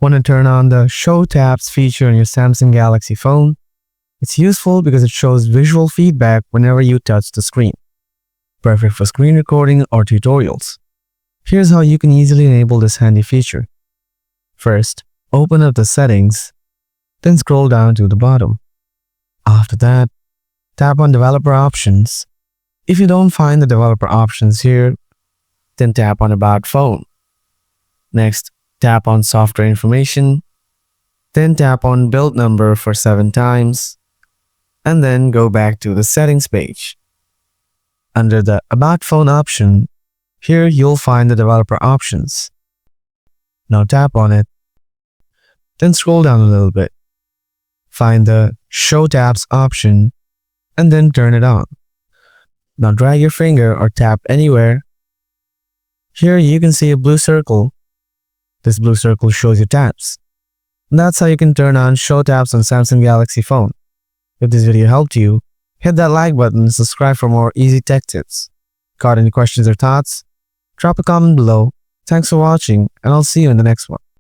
Want to turn on the Show Tabs feature on your Samsung Galaxy phone? It's useful because it shows visual feedback whenever you touch the screen. Perfect for screen recording or tutorials. Here's how you can easily enable this handy feature. First, open up the settings, then scroll down to the bottom. After that, tap on Developer Options. If you don't find the developer options here, then tap on About Phone. Next, tap on Software Information, then tap on Build Number for 7 times, and then go back to the Settings page. Under the About Phone option, here you'll find the developer options. Now tap on it, then scroll down a little bit. Find the Show Tabs option, and then turn it on. Now drag your finger or tap anywhere. Here you can see a blue circle. This blue circle shows you tabs. And that's how you can turn on Show Tabs on Samsung Galaxy phone. If this video helped you, hit that like button and subscribe for more easy tech tips. Got any questions or thoughts? Drop a comment below. Thanks for watching, and I'll see you in the next one.